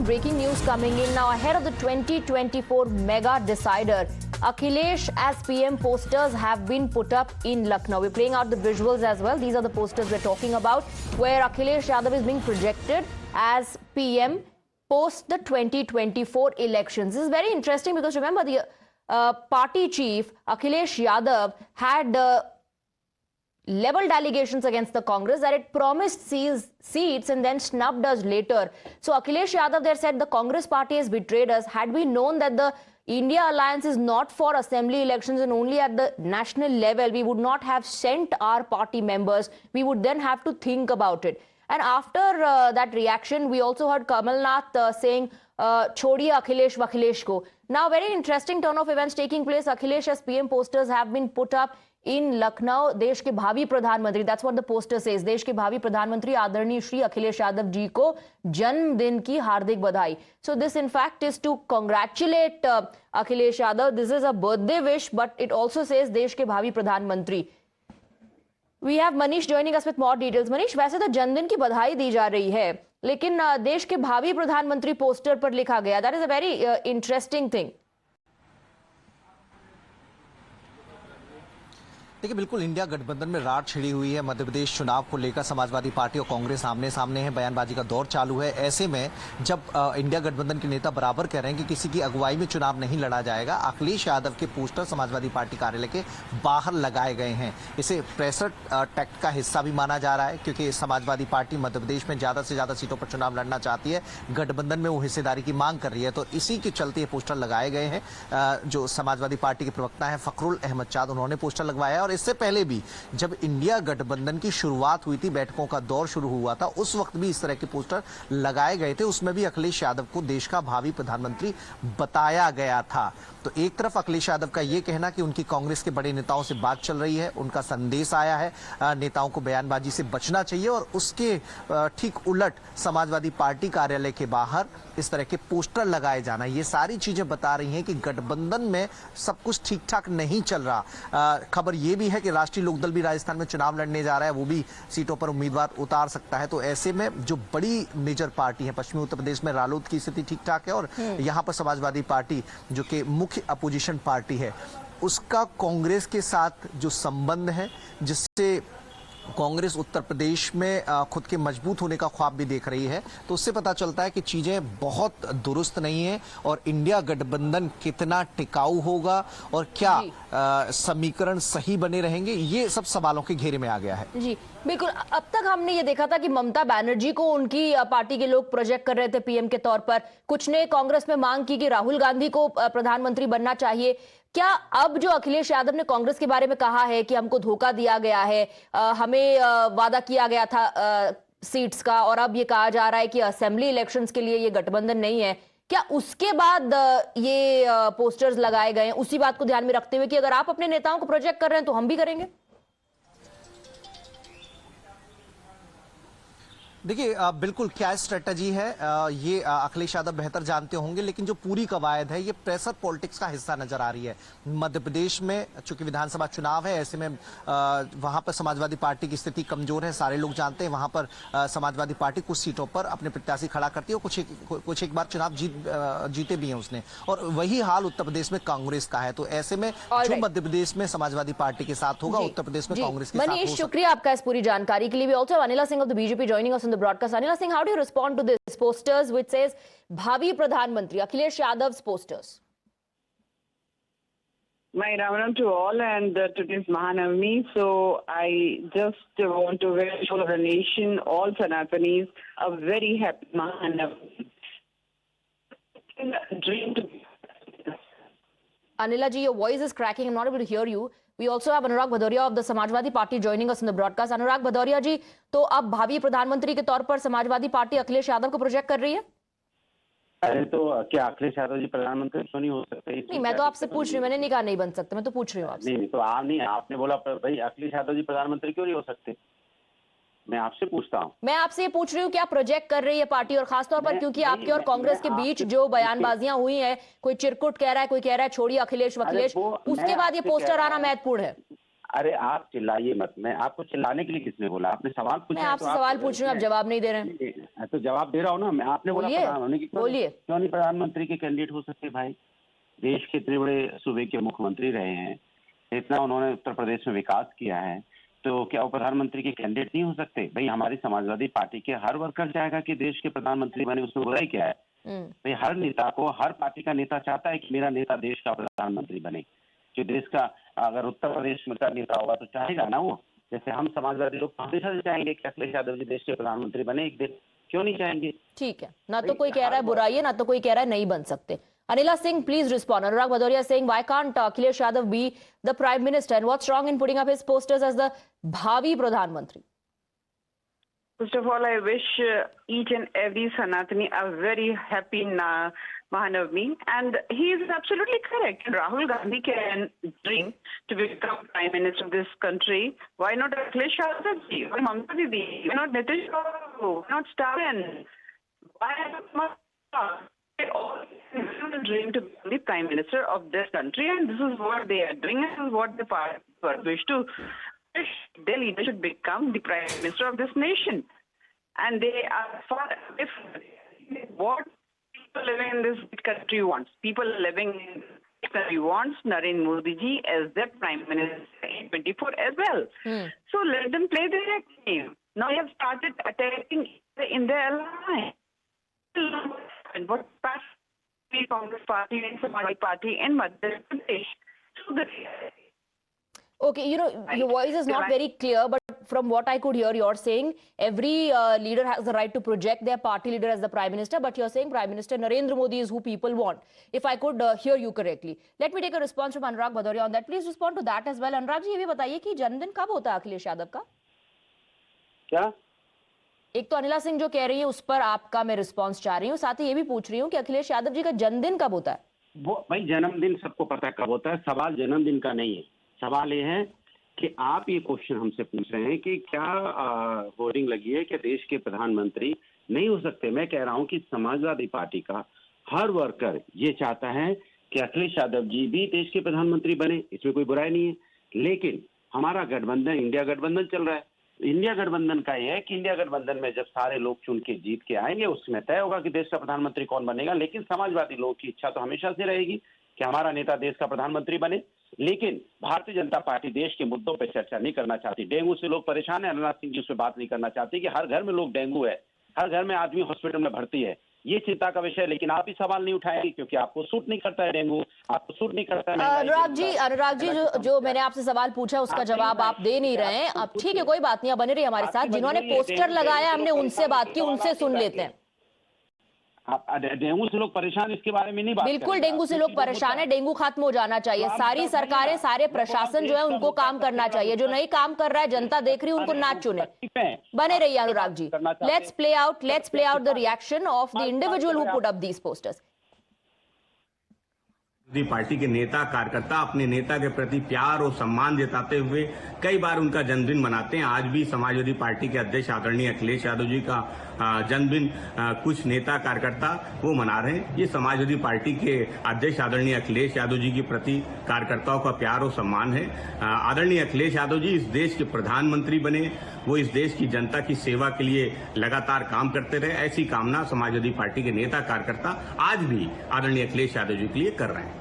breaking news coming in now ahead of the 2024 mega decider. Akhilesh as PM posters have been put up in Lucknow. We're playing out the visuals as well. These are the posters we're talking about, where Akhilesh Yadav is being projected as PM post the 2024 elections. This is very interesting because remember the party chief Akhilesh Yadav had leveled allegations against the Congress that it promised seats and then snubbed us later. So Akhilesh Yadav there said the Congress party has betrayed us. Had we known that the India alliance is not for assembly elections and only at the national level, we would not have sent our party members. We would then have to think about it. And after that reaction, we also heard Kamal Nath saying, "Chhodiye Akhilesh Vakhilesh ko." Now, very interesting turn of events taking place. Akhilesh as PM posters have been put up in Lucknow. देश के भावी प्रधानमंत्री, that's what the poster says. देश के भावी प्रधानमंत्री आदरणीय श्री अखिलेश यादव जी को जन्मदिन की हार्दिक बधाई. So this in fact is to congratulate Akhilesh Yadav. This is a birthday wish, but it also says देश के भावी प्रधानमंत्री. We have Manish joining us with more details. Manish, वैसे तो जन्मदिन की बधाई दी जा रही है, लेकिन देश के भावी प्रधानमंत्री पोस्टर पर लिखा गया. That is a very interesting thing. देखिए, बिल्कुल इंडिया गठबंधन में रार छिड़ी हुई है. मध्य प्रदेश चुनाव को लेकर समाजवादी पार्टी और कांग्रेस आमने सामने है. बयानबाजी का दौर चालू है. ऐसे में जब इंडिया गठबंधन के नेता बराबर कह रहे हैं कि किसी की अगुवाई में चुनाव नहीं लड़ा जाएगा, अखिलेश यादव के पोस्टर समाजवादी पार्टी कार्यालय के बाहर लगाए गए हैं. इसे प्रेशर टैक्ट का हिस्सा भी माना जा रहा है, क्योंकि समाजवादी पार्टी मध्य प्रदेश में ज्यादा से ज्यादा सीटों पर चुनाव लड़ना चाहती है. गठबंधन में वो हिस्सेदारी की मांग कर रही है, तो इसी के चलते ये पोस्टर लगाए गए हैं. जो समाजवादी पार्टी के प्रवक्ता है फखरुल अहमद चाँद, उन्होंने पोस्टर लगवाया. और इससे पहले भी जब इंडिया गठबंधन की शुरुआत हुई थी, बैठकों का दौर शुरू हुआ था, उस वक्त भी इस तरह के पोस्टर लगाए गए थे. उसमें भी अखिलेश यादव को देश का भावी प्रधानमंत्री बताया गया था. तो एक तरफ अखिलेश यादव का यह कहना कि उनकी कांग्रेस के बड़े नेताओं से बात चल रही है, उनका संदेश आया है, नेताओं को बयानबाजी से बचना चाहिए, और उसके ठीक उलट समाजवादी पार्टी कार्यालय के बाहर इस तरह के पोस्टर लगाए जाना, ये सारी चीजें बता रही हैं कि गठबंधन में सब कुछ ठीक ठाक नहीं चल रहा. खबर यह भी है कि राष्ट्रीय लोकदल भी राजस्थान में चुनाव लड़ने जा रहा है, वो भी सीटों पर उम्मीदवार उतार सकता है. तो ऐसे में जो बड़ी मेजर पार्टी है पश्चिमी उत्तर प्रदेश में, रालोद की स्थिति ठीक ठाक है, और यहाँ पर समाजवादी पार्टी जो कि मुख्य अपोजिशन पार्टी है, उसका कांग्रेस के साथ जो संबंध है, जिससे कांग्रेस उत्तर प्रदेश में खुद के मजबूत होने का ख्वाब भी देख रही है, तो उससे पता चलता है कि चीजें बहुत दुरुस्त नहीं है. और इंडिया गठबंधन कितना टिकाऊ होगा और क्या समीकरण सही बने रहेंगे, ये सब सवालों के घेरे में आ गया है. जी बिल्कुल. अब तक हमने ये देखा था कि ममता बनर्जी को उनकी पार्टी के लोग प्रोजेक्ट कर रहे थे पीएम के तौर पर. कुछ ने कांग्रेस में मांग की कि राहुल गांधी को प्रधानमंत्री बनना चाहिए. क्या अब जो अखिलेश यादव ने कांग्रेस के बारे में कहा है कि हमको धोखा दिया गया है, हमें वादा किया गया था सीट्स का, और अब ये कहा जा रहा है कि असेंबली इलेक्शंस के लिए ये गठबंधन नहीं है, क्या उसके बाद ये पोस्टर्स लगाए गए हैं उसी बात को ध्यान में रखते हुए कि अगर आप अपने नेताओं को प्रोजेक्ट कर रहे हैं तो हम भी करेंगे? देखिए, बिल्कुल क्या स्ट्रेटजी है ये अखिलेश यादव बेहतर जानते होंगे, लेकिन जो पूरी कवायद है ये प्रेशर पॉलिटिक्स का हिस्सा नजर आ रही है. मध्य प्रदेश में चूंकि विधानसभा चुनाव है, ऐसे में वहां पर समाजवादी पार्टी की स्थिति कमजोर है, सारे लोग जानते हैं. वहां पर समाजवादी पार्टी कुछ सीटों पर अपने प्रत्याशी खड़ा करती है, और कुछ एक बार चुनाव जीते भी हैं उसने. और वही हाल उत्तर प्रदेश में कांग्रेस का है. तो ऐसे में जो मध्य प्रदेश में समाजवादी पार्टी के साथ होगा, उत्तर प्रदेश में कांग्रेस के साथ होगा. मनीष, शुक्रिया आपका इस पूरी जानकारी के लिए. Also Anila Singh of the BJP joining us on the broadcast. Anila Singh, how do you respond to this posters which says Bhavi Pradhan Mantri, Akhilesh Yadav's posters? My Ramaram to all, and today's Mahanavami, so I just want to wish all of the nation, all Sanatanis, a very happy Mahanavami. Dream to Anila ji, your voice is cracking. I'm not able to hear you. We also have Anurag Bhadoria of the Samajwadi Party joining us in the broadcast. Anurag Bhadoria जी, तो अब भावी प्रधानमंत्री के तौर पर Samajwadi party Akhilesh Yadav को project कर रही है? अरे तो क्या अखिलेश यादव जी प्रधानमंत्री क्यों नहीं हो सकते? नहीं, मैं तो आपसे पूछ रही हूँ, मैंने नहीं कहा नहीं बन सकते, मैं तो पूछ रही हूँ आपसे. नहीं, तो आप नहीं, आपने बोला भाई अखिलेश यादव जी प्रधानमंत्री क्यों नहीं हो सकते? मैं आपसे पूछता हूँ. मैं आपसे ये पूछ रही हूँ क्या प्रोजेक्ट कर रही है पार्टी, और खासतौर पर क्योंकि आपके और कांग्रेस के बीच जो बयानबाजियां हुई हैं, कोई चिरकुट कह रहा है, कोई कह रहा है छोड़िए अखिलेश वखिलेश, उसके बाद ये पोस्टर आना महत्वपूर्ण है. अरे आप चिल्लाइए मत, मैं आपको चिल्लाने के लिए किसने बोला? आपने सवाल पूछा मैं है, आपसे तो आप सवाल पूछ रही हूँ, आप जवाब नहीं दे रहे हैं। तो जवाब दे रहा हूँ ना मैं। आपने बोला बोलिए, प्रधान होने की, बोलिए। क्यों नहीं प्रधानमंत्री के कैंडिडेट हो सकते भाई? देश के इतने बड़े सूबे के मुख्यमंत्री रहे हैं, इतना उन्होंने उत्तर प्रदेश में विकास किया है, तो क्या वो प्रधानमंत्री के कैंडिडेट नहीं हो सकते? भाई हमारी समाजवादी पार्टी के हर वर्कर चाहेगा कि देश के प्रधानमंत्री बने, उसमें बुराई क्या है? भाई हर नेता को, हर पार्टी का नेता चाहता है कि मेरा नेता देश का प्रधानमंत्री बने। जो देश का, अगर उत्तर प्रदेश में का नेता होगा तो चाहेगा ना वो। जैसे हम समाजवादी लोग हमेशा से चाहेंगे कि अखिलेश यादव जी देश के प्रधानमंत्री बने एक दिन, क्यों नहीं चाहेंगे? ठीक है, ना तो कोई कह रहा है बुराई है, ना तो कोई कह रहा है नहीं बन सकते। Anila Singh, please respond. Anurag Bhadoria is saying, why can't Akhilesh Yadav be the Prime Minister? And what's wrong in putting up his posters as the Bhavi Pradhan Mantri? First of all, I wish each and every Sanatani a very happy Mahanavami. And he is absolutely correct. Rahul Gandhi can dream to become Prime Minister of this country. Why not Akhilesh Yadav ji? Why Mamata Didi? Why not Nitish Babu? Why not Stalin? Why not all dream to become the Prime Minister of this country? And this is what they are doing. This is what the party wish to. Their leader should become the Prime Minister of this nation. And they are far if what people living in this country wants. People living in this country wants Narendra Modi ji as their Prime Minister in 2024 as well. So let them play their game. Now you have started attacking in their alliance. And what past the Congress party and Samajwadi party in Madhya Pradesh. So the Okay, you know, your voice is not very clear, but from what I could hear, you're saying every leader has the right to project their party leader as the Prime Minister, but you're saying Prime Minister Narendra Modi is who people want, if I could hear you correctly. Let me take a response from Anurag Bhadoria on that. Please respond to that as well. Anurag ji, ये भी बताइए कि जन्मदिन कब होता है अखिलेश यादव का? क्या? एक तो अनिला सिंह जो कह रही है उस पर आपका मैं रिस्पांस चाह रही हूँ, साथ ही ये भी पूछ रही हूँ कि अखिलेश यादव जी का जन्मदिन कब होता है? वो भाई जन्मदिन सबको पता है कब होता है, सवाल जन्मदिन का नहीं है। सवाल ये है कि आप ये क्वेश्चन हमसे पूछ रहे हैं कि क्या होर्डिंग लगी है कि देश के प्रधानमंत्री नहीं हो सकते। मैं कह रहा हूं कि समाजवादी पार्टी का हर वर्कर ये चाहता है कि अखिलेश यादव जी भी देश के प्रधानमंत्री बने, इसमें कोई बुराई नहीं है। लेकिन हमारा गठबंधन, इंडिया गठबंधन चल रहा है। इंडिया गठबंधन का यह है कि इंडिया गठबंधन में जब सारे लोग चुन के जीत के आएंगे उसमें तय होगा कि देश का प्रधानमंत्री कौन बनेगा। लेकिन समाजवादी लोगों की इच्छा तो हमेशा से रहेगी कि हमारा नेता देश का प्रधानमंत्री बने। लेकिन भारतीय जनता पार्टी देश के मुद्दों पर चर्चा नहीं करना चाहती। डेंगू से लोग परेशान है, अनिला सिंह जी उस पर बात नहीं करना चाहती कि हर घर में लोग डेंगू है, हर घर में आदमी हॉस्पिटल में भर्ती है, ये चिंता का विषय है। लेकिन आप ही सवाल नहीं उठाएंगे क्योंकि आपको सूट नहीं करता है डेंगू, आपको सूट नहीं करता है। अनुराग जी जो मैंने आपसे सवाल पूछा उसका जवाब आप दे नहीं रहे हैं। अब ठीक है, कोई बात नहीं, आप बने रहिए हमारे साथ। जिन्होंने पोस्टर लगाया हमने उनसे बात की, उनसे सुन लेते हैं। डेंगू से लोग परेशान, इसके बारे में नहीं बात। बिल्कुल डेंगू से लोग परेशान है, डेंगू खत्म हो जाना चाहिए। सारी सरकारें, सारे प्रशासन जो है उनको काम करना चाहिए। जो नहीं काम कर रहा है, जनता देख रही है, उनको ना चुने। बने रहिए Anurag ji. Let's play out the reaction of the individual who put up these posters. Party के नेता कार्यकर्ता अपने नेता के प्रति प्यार और सम्मान जताते हुए कई बार उनका जन्मदिन मनाते हैं। आज भी समाजवादी पार्टी के अध्यक्ष आदरणीय अखिलेश यादव जी का जन्मदिन कुछ नेता कार्यकर्ता वो मना रहे हैं। ये समाजवादी पार्टी के अध्यक्ष आदरणीय अखिलेश यादव जी के प्रति कार्यकर्ताओं का प्यार और सम्मान है। आदरणीय अखिलेश यादव जी इस देश के प्रधानमंत्री बने, वो इस देश की जनता की सेवा के लिए लगातार काम करते रहे। ऐसी कामना समाजवादी पार्टी के नेता कार्यकर्ता आज भी आदरणीय अखिलेश यादव जी के लिए कर रहे हैं।